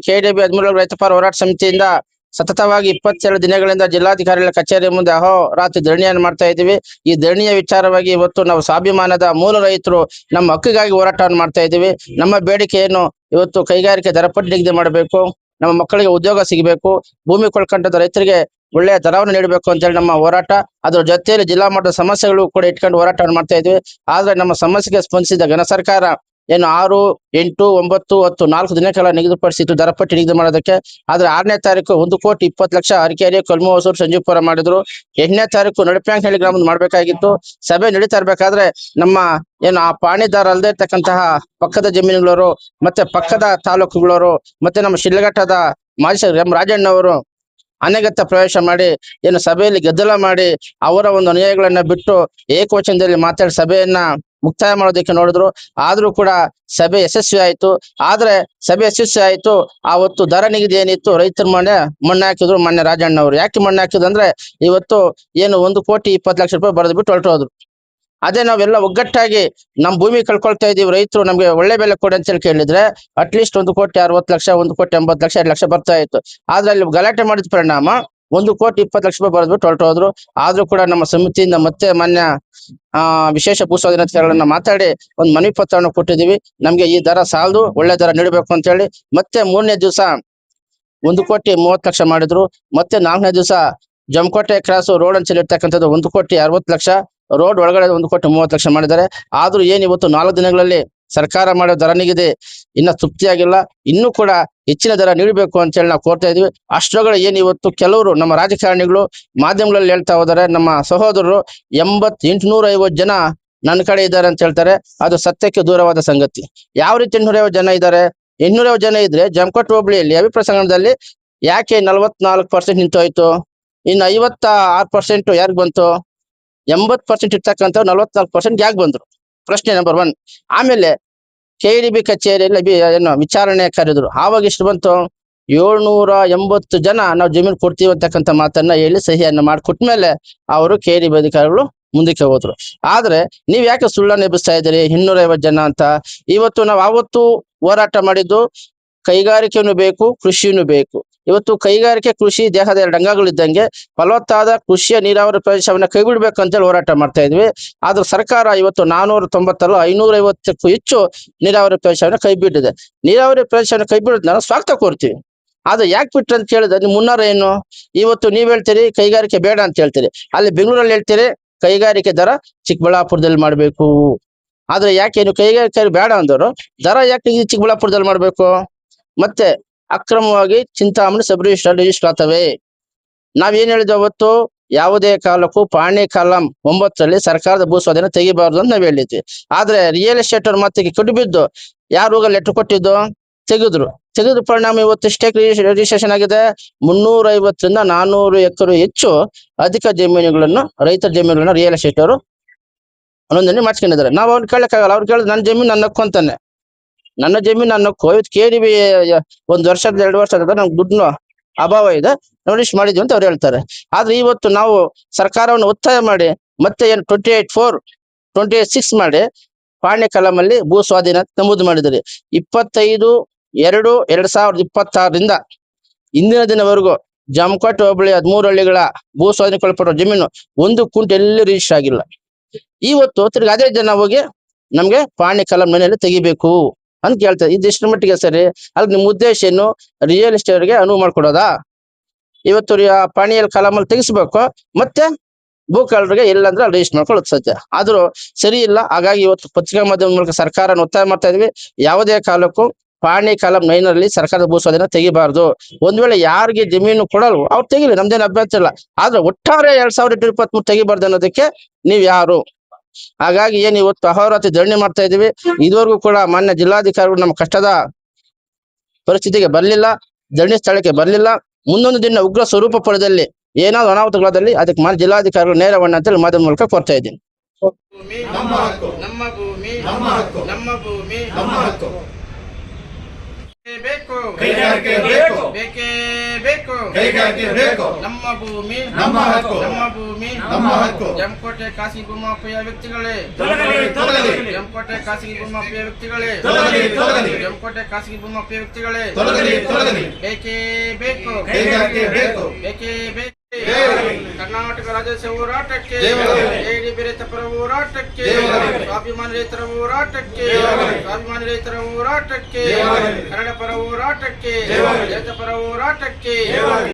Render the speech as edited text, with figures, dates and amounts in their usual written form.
KDB 13 ರೈತ ಪರ ಹೋರಾಟ ಸಮಿತಿಯಿಂದ ಸತತವಾಗಿ 22 ದಿನಗಳಿಂದ ಜಿಲ್ಲಾಧಿಕಾರಿಗಳ ಕಚೇರಿ ಮುಂದೆ ಅಹೋರಾತ್ರಿ ಧರಣಿಯನ್ನು ಮಾಡ್ತಾ ಇದ್ದೀವಿ. ಈ ಧರಣಿಯ ವಿಚಾರವಾಗಿ ಇವತ್ತು ನಾವು ಸ್ವಾಭಿಮಾನದ ಮೂಲ ರೈತರು ನಮ್ಮ ಹಕ್ಕಿಗಾಗಿ ಹೋರಾಟವನ್ನು ಮಾಡ್ತಾ ಇದ್ದೀವಿ. ನಮ್ಮ ಬೇಡಿಕೆಯನ್ನು ಇವತ್ತು ಕೈಗಾರಿಕೆ ದರಪಟ್ಟಿ ನಿಗದಿ ಮಾಡಬೇಕು, ನಮ್ಮ ಮಕ್ಕಳಿಗೆ ಉದ್ಯೋಗ ಸಿಗಬೇಕು, ಭೂಮಿ ಕಳ್ಕೊಂಡ ರೈತರಿಗೆ ಒಳ್ಳೆಯ ದರವನ್ನು ನೀಡಬೇಕು ಅಂತ ಹೇಳಿ ನಮ್ಮ ಹೋರಾಟ. ಅದರ ಜೊತೆಯಲ್ಲಿ ಜಿಲ್ಲಾ ಮಟ್ಟದ ಸಮಸ್ಯೆಗಳು ಕೂಡ ಇಟ್ಕೊಂಡು ಹೋರಾಟವನ್ನು ಮಾಡ್ತಾ ಇದ್ವಿ. ಆದ್ರೆ ನಮ್ಮ ಸಮಸ್ಯೆಗೆ ಸ್ಪಂದಿಸಿದ ಘನ ಸರ್ಕಾರ ಏನು 6, 8, 9, 10 4 ದಿನಗಳ ನಿಗದಿಪಡಿಸಿತ್ತು ದರಪಟ್ಟಿ ನಿಗದಿ ಮಾಡೋದಕ್ಕೆ. ಆದ್ರೆ 6ನೇ ತಾರೀಕು 1,20,00,000 ಅರಕೇರಿ, ಕಲ್ಮು ಹೊಸೂರು, ಸಂಜೀವಪುರ ಮಾಡಿದ್ರು. 8ನೇ ತಾರೀಕು ನಡಪ್ಯಾಂಕನಹಳ್ಳಿ ಗ್ರಾಮದ ಮಾಡ್ಬೇಕಾಗಿತ್ತು. ಸಭೆ ನಡೀತಾ ಇರ್ಬೇಕಾದ್ರೆ ನಮ್ಮ ಏನು ಆ ಪಾಣಿದಾರ ಅಲ್ಲದೆ ಇರ್ತಕ್ಕಂತಹ ಪಕ್ಕದ ಜಮೀನುಗಳವರು ಮತ್ತೆ ಪಕ್ಕದ ತಾಲೂಕುಗಳವರು ಮತ್ತೆ ನಮ್ಮ ಶಿಡ್ಲಘಟ್ಟದ ಮಾಜಿ ಎಂ ರಾಜಣ್ಣವರು ಅನಗತ್ಯ ಪ್ರವೇಶ ಮಾಡಿ ಏನು ಸಭೆಯಲ್ಲಿ ಗದ್ದಲ ಮಾಡಿ ಅವರ ಒಂದು ಅನುಯಾಯಿಗಳನ್ನ ಬಿಟ್ಟು ಏಕವಚನದಲ್ಲಿ ಮಾತಾಡಿ ಸಭೆಯನ್ನ ಮುಕ್ತಾಯ ಮಾಡೋದಕ್ಕೆ ನೋಡಿದ್ರು. ಆದ್ರೂ ಕೂಡ ಸಭೆ ಯಶಸ್ವಿ ಆಯ್ತು. ಆದ್ರೆ ಸಭೆ ಯಶಸ್ವಿ ಆಯ್ತು, ಆವತ್ತು ದರ ನಿಗದಿ ಏನಿತ್ತು ರೈತರ ಮಣ್ಣು ಹಾಕಿದ್ರು ಮೊನ್ನೆ ರಾಜಣ್ಣವರು. ಯಾಕೆ ಮಣ್ಣು ಹಾಕಿದ್ರು ಅಂದ್ರೆ ಇವತ್ತು ಏನು 1,20,00,000 ರೂಪಾಯಿ ಬರೆದು ಬಿಟ್ಟು ಹೊರಟೋದ್ರು. ಅದೇ ನಾವೆಲ್ಲ ಒಗ್ಗಟ್ಟಾಗಿ ನಮ್ಮ ಭೂಮಿ ಕಳ್ಕೊಳ್ತಾ ಇದೀವಿ, ರೈತರು ನಮ್ಗೆ ಒಳ್ಳೆ ಬೆಲೆ ಕೊಡಿ ಅಂತ ಹೇಳಿ ಕೇಳಿದ್ರೆ ಅಟ್ಲೀಸ್ಟ್ 1,60,00,000, 1,80,00,000, 2,00,000 ಬರ್ತಾ ಇತ್ತು. ಆದ್ರೆ ಅಲ್ಲಿ ಗಲಾಟೆ ಮಾಡಿದ ಪರಿಣಾಮ 1,20,00,000 ರೂಪಾಯಿ ಬರೆದ್ಬಿಟ್ಟು ಹೊರಟೋದ್ರು. ಆದ್ರೂ ಕೂಡ ನಮ್ಮ ಸಮಿತಿಯಿಂದ ಮತ್ತೆ ಮಾನ್ಯ ವಿಶೇಷ ಭೂಸ್ವಾಧೀನಾಧಿಕಾರಿಗಳನ್ನ ಮಾತಾಡಿ ಒಂದು ಮನವಿ ಪತ್ರವನ್ನು ಕೊಟ್ಟಿದೀವಿ. ನಮ್ಗೆ ಈ ದರ ಸಾಲದು, ಒಳ್ಳೆ ದರ ನೀಡಬೇಕು ಅಂತ ಹೇಳಿ. ಮತ್ತೆ 3ನೇ ದಿವಸ 1,30,00,000 ಮಾಡಿದ್ರು. ಮತ್ತೆ 4ನೇ ದಿವಸ ಜಮಕೋಟೆ ಕ್ರಾಸ್ ರೋಡ್ ಅಂತ ಇರ್ತಕ್ಕಂಥದ್ದು 1,60,00,000, ರೋಡ್ ಒಳಗಡೆ 1,30,00,000 ಮಾಡಿದ್ದಾರೆ. ಆದ್ರೂ ಏನ್ ಇವತ್ತು 4 ದಿನಗಳಲ್ಲಿ ಸರ್ಕಾರ ಮಾಡೋ ದರ ನಿಗದಿ ಇನ್ನ ತೃಪ್ತಿಯಾಗಿಲ್ಲ. ಇನ್ನೂ ಕೂಡ ಹೆಚ್ಚಿನ ದರ ನೀಡಬೇಕು ಅಂತ ಹೇಳಿ ನಾವು ಕೋರ್ತಾ ಇದೀವಿ. ಅಷ್ಟರೊಳಗಡೆ ಏನ್ ಇವತ್ತು ಕೆಲವರು ನಮ್ಮ ರಾಜಕಾರಣಿಗಳು ಮಾಧ್ಯಮಗಳಲ್ಲಿ ಹೇಳ್ತಾ ಹೋದರೆ ನಮ್ಮ ಸಹೋದರರು 850 ಜನ ನನ್ನ ಕಡೆ ಇದ್ದಾರೆ ಅಂತ ಹೇಳ್ತಾರೆ. ಅದು ಸತ್ಯಕ್ಕೆ ದೂರವಾದ ಸಂಗತಿ. ಯಾವ ರೀತಿ 850 ಜನ ಇದ್ದಾರೆ? 850 ಜನ ಇದ್ರೆ ಜಮಕೋಟೆ ಹೋಬಳಿಯಲ್ಲಿ ಅಭಿಪ್ರಾಯ ಯಾಕೆ 44% ನಿಂತೋಯ್ತು? ಇನ್ನು 56% ಯಾರಿಗ್ ಬಂತು? 80% ಇರ್ತಕ್ಕಂಥ 44% ಯಾಕೆ ಬಂದ್ರು? ಪ್ರಶ್ನೆ ನಂಬರ್ 1. ಆಮೇಲೆ ಕೆಡಿಬಿ ಕಚೇರಿಯಲ್ಲಿ ಏನು ವಿಚಾರಣೆ ಕರೆದ್ರು. ಆವಾಗ ಎಷ್ಟು ಬಂತು? 780 ಜನ ನಾವು ಜಮೀನು ಕೊಡ್ತೀವಿ ಅಂತಕ್ಕಂಥ ಮಾತನ್ನ ಹೇಳಿ ಸಹಿಯನ್ನ ಮಾಡಿಕೊಟ್ಮೇಲೆ ಅವರು ಕೆಡಿಬಿ ಅಧಿಕಾರಿಗಳು ಮುಂದಕ್ಕೆ ಹೋದ್ರು. ಆದ್ರೆ ನೀವ್ ಯಾಕೆ ಸುಳ್ಳನ್ನು ಎಬ್ಬಿಸ್ತಾ ಇದ್ದೀರಿ 250 ಜನ ಅಂತ? ಇವತ್ತು ನಾವು ಆವತ್ತು ಹೋರಾಟ ಮಾಡಿದ್ದು ಕೈಗಾರಿಕೆನೂ ಬೇಕು, ಕೃಷಿನೂ ಬೇಕು. ಇವತ್ತು ಕೈಗಾರಿಕೆ ಕೃಷಿ ದೇಹದ 2 ಅಂಗಗಳಿದ್ದಂಗೆ ಫಲವತ್ತಾದ ಕೃಷಿಯ ನೀರಾವರಿ ಪ್ರದೇಶವನ್ನ ಕೈ ಬಿಡ್ಬೇಕಂತೇಳಿ ಹೋರಾಟ ಮಾಡ್ತಾ ಇದ್ವಿ. ಆದ್ರೆ ಸರ್ಕಾರ ಇವತ್ತು 490 550ಕ್ಕೂ ಹೆಚ್ಚು ನೀರಾವರಿ ಪ್ರದೇಶವನ್ನ ಕೈ ಬಿಟ್ಟಿದೆ. ನೀರಾವರಿ ಪ್ರದೇಶವನ್ನ ಕೈ ಬಿಡೋದ್ ನಾವು ಸ್ವಾಗತ ಕೋರ್ತೀವಿ. ಆದ್ರೆ ಯಾಕೆ ಬಿಟ್ರಿ ಅಂತ ಕೇಳಿದ್ರೆ ನಿಮ್ ಮುನ್ನಾರ ಏನು? ಇವತ್ತು ನೀವ್ ಹೇಳ್ತೀರಿ ಕೈಗಾರಿಕೆ ಬೇಡ ಅಂತ ಹೇಳ್ತೀರಿ, ಅಲ್ಲಿ ಬೆಂಗಳೂರಲ್ಲಿ ಹೇಳ್ತೀರಿ ಕೈಗಾರಿಕೆ ದರ ಚಿಕ್ಕಬಳ್ಳಾಪುರದಲ್ಲಿ ಮಾಡ್ಬೇಕು. ಆದ್ರೆ ಯಾಕೆ ನೀವು ಕೈಗಾರಿಕೆ ಬೇಡ ಅಂದವರು ದರ ಯಾಕೆ ಚಿಕ್ಕಬಳ್ಳಾಪುರದಲ್ಲಿ ಮಾಡ್ಬೇಕು? ಮತ್ತೆ ಅಕ್ರಮವಾಗಿ ಚಿಂತಾಮಣಿ ಸಬ್ ರಿಜಿಸ್ಟರ್ ಆಗ್ತವೆ. ನಾವೇನ್ ಹೇಳಿದ್ವಿ ಅವತ್ತು? ಯಾವುದೇ ಕಾಲಕ್ಕೂ ಪಾಣಿ ಕಾಲಂ 9ರಲ್ಲಿ ಸರ್ಕಾರದ ಭೂಸ್ವಾಧೀನ ತೆಗಿಬಾರ್ದು ಅಂತ ನಾವ್ ಹೇಳಿದ್ವಿ. ಆದ್ರೆ ರಿಯಲ್ ಎಸ್ಟೇಟ್ ಅವ್ರ ಮಾತಿಗೆ ಕಟ್ಟು ಬಿದ್ದು ಯಾರು ಲೆಟರ್ ಕೊಟ್ಟಿದ್ದು ತೆಗೆದ್ರು ಪರಿಣಾಮ ಇವತ್ತು ಸ್ಟೇಕ್ ರಿಜಿಸ್ಟ್ರೇಷನ್ ಆಗಿದೆ. 350ರಿಂದ 400 ಎಕರೆ ಹೆಚ್ಚು ಅಧಿಕ ಜಮೀನುಗಳನ್ನು, ರೈತರ ಜಮೀನುಗಳನ್ನ ರಿಯಲ್ ಎಸ್ಟೇಟ್ ಅವರು ನೋಂದಣಿ ಮಾಡ್ಕೊಂಡಿದ್ದಾರೆ. ನಾವು ಅವ್ರು ಕೇಳಕ್ಕಾಗಲ್ಲ. ಅವ್ರು ಕೇಳಿದ್ರೆ ನನ್ನ ಜಮೀನು ನನ್ನ ಹಕ್ಕು ಅಂತಾನೆ. ನನ್ನ ಜಮೀನು ನನ್ನ ಹಕ್ಕು. ಇವತ್ತು ಕೆಡಿಬಿ 1 ವರ್ಷದ 2 ವರ್ಷದ ನಮ್ಗೆ ದುಡ್ಡು ಅಭಾವ ಇದೆ, ನೋಟಿಸ್ ಮಾಡಿದ್ವಿ ಅಂತ ಅವ್ರು ಹೇಳ್ತಾರೆ. ಆದ್ರೆ ಇವತ್ತು ನಾವು ಸರ್ಕಾರವನ್ನು ಒತ್ತಾಯ ಮಾಡಿ ಮತ್ತೆ ಏನು 28(4)26 ಮಾಡಿ ಪಾಣಿ ಕಲಮಲ್ಲಿ ಭೂ ಸ್ವಾಧೀನ ನಮೂದು ಮಾಡಿದ್ರಿ. 25/2/2026ರಿಂದ ಇಂದಿನ ದಿನವರೆಗೂ ಜಮಕೋಟೆ ಹೋಬಳಿ 13 ಹಳ್ಳಿಗಳ ಭೂ ಸ್ವಾಧೀನಕ್ಕೊಳಪಟ್ಟ ಜಮೀನು 1 ಕುಂಟೆ ಎಲ್ಲಿ ರಿಜಿಸ್ಟರ್ ಆಗಿಲ್ಲ. ಇವತ್ತು ತಿರ್ಗಿ ಅದೇ ಜನ ಹೋಗಿ ನಮ್ಗೆ ಪಾಣಿ ಕಲಂ ಮನೆಯಲ್ಲಿ ತೆಗಿಬೇಕು ಅಂತ ಕೇಳ್ತಾರೆ. ಇದೆಷ್ಟು ಮಟ್ಟಿಗೆ ಸರಿ? ಅಲ್ಲಿ ನಿಮ್ ಉದ್ದೇಶ ಏನು? ರಿಯಲ್ ಎಸ್ಟೇಟ್ಗೆ ಅನುವು ಮಾಡ್ಕೊಡೋದಾ? ಇವತ್ತು ಪಾಣಿಯಲ್ಲಿ ಕಲಮಲ್ಲಿ ತೆಗಿಸ್ಬೇಕು, ಮತ್ತೆ ಭೂಕಳ್ಳರಿಗೆ ಇಲ್ಲಂದ್ರೆ ಅಲ್ಲಿ ರಿಜಿಸ್ಟರ್ ಮಾಡ್ಕೊಳ್ಳೋದು ಸತ್ಯ. ಆದ್ರೂ ಸರಿ ಇಲ್ಲ. ಹಾಗಾಗಿ ಇವತ್ತು ಪತ್ರಿಕಾ ಮಾಧ್ಯಮದ ಮೂಲಕ ಸರ್ಕಾರನ ಒತ್ತಾಯ ಮಾಡ್ತಾ ಇದ್ವಿ, ಯಾವುದೇ ಕಾಲಕ್ಕೂ ಪಾಣಿ ಕಾಲಂ 9ರಲ್ಲಿ ಸರ್ಕಾರದ ಭೂ ಸ್ವಾಧೀನ ತೆಗಿಬಾರ್ದು. ಒಂದ್ ವೇಳೆ ಯಾರಿಗೆ ಜಮೀನು ಕೊಡಲ್ವೋ ಅವ್ರು ತೆಗಿಲಿ, ನಮ್ದೇನು ಅಭ್ಯಂತರ ಇಲ್ಲ. ಆದ್ರೆ ಒಟ್ಟಾರೆ 2023 ತೆಗಿಬಾರ್ದು ಅನ್ನೋದಕ್ಕೆ ನೀವ್ ಯಾರು? ಹಾಗಾಗಿ ಏನ್ ಇವತ್ತು ಅಹೋರಾತ್ರಿ ಧರಣಿ ಮಾಡ್ತಾ ಇದೀವಿ. ಇದುವರೆಗೂ ಕೂಡ ಮಾನ್ಯ ಜಿಲ್ಲಾಧಿಕಾರಿಗಳು ನಮ್ಮ ಕಷ್ಟದ ಪರಿಸ್ಥಿತಿಗೆ ಬರ್ಲಿಲ್ಲ, ಧರಣಿ ಸ್ಥಳಕ್ಕೆ ಬರ್ಲಿಲ್ಲ. ಮುಂದೊಂದು ದಿನ ಉಗ್ರ ಸ್ವರೂಪ ಪಡೆದಲ್ಲಿ ಏನಾದ್ರು ಅನಾಹುತಗಳಾದಲ್ಲಿ ಅದಕ್ಕೆ ಮಾನ್ಯ ಜಿಲ್ಲಾಧಿಕಾರಿಗಳು ನೇರವನ್ನ ಅಂತೇಳಿ ಮಾಧ್ಯಮ ಮೂಲಕ ಕೋರ್ತಾ ಇದ್ದೀನಿ. ನಮ್ಮ ಭೂಮಿ ನಮ್ಮ ಭೂಮಿ ಬೇಕು, ಕೈಗಾರಿಕೆ ಬೇಕು, ಬೇಕೇ ಬೇಕು. ಕೈಗಾಕಿರಬೇಕು. ನಮ್ಮ ಭೂಮಿ ನಮ್ಮ ಹಕ್ಕು. ನಮ್ಮ ಭೂಮಿ ನಮ್ಮ ಹಕ್ಕು. ಕೆಂಪಕೋಟೆ ಖಾಸಗಿ ಭೂಮಾಫಿಯ ವ್ಯಕ್ತಿಗಳೇ ತೊಲಗಲಿ. ಕೆಂಪಕೋಟೆ ಖಾಸಗಿ ಭೂಮಾಫಿಯ ವ್ಯಕ್ತಿಗಳೇ ತೊಲಗಲಿ. ಕೆಂಪಕೋಟೆ ಖಾಸಗಿ ಭೂಮಾಫಿಯ ವ್ಯಕ್ತಿಗಳೇ ತೊಲಗಲಿ. ಬೇಕೇ ಬೇಕು ಕೈಗಾಕಿರಬೇಕು. ಬೇಕೇ ಬೇಕು. ಜೈ. ಕರ್ನಾಟಕ ರಾಜ್ಯೋತ್ಸವ ಹೋರಾಟಕ್ಕೆ ಜೈ. ಏಡಿ ಬೆರೆತ ಪರ ಹೋರಾಟಕ್ಕೆ ಜೈ. ಸ್ವಾಭಿಮಾನಿ ರೈತರ ಹೋರಾಟಕ್ಕೆ ಜೈ. ಸ್ವಾಭಿಮಾನಿ ರೈತರ ಹೋರಾಟಕ್ಕೆ ಜೈ. ಕನ್ನಡ ಪರ ಹೋರಾಟಕ್ಕೆ ಜೈ. ರೈತ ಪರ ಹೋರಾಟಕ್ಕೆ ಜೈ.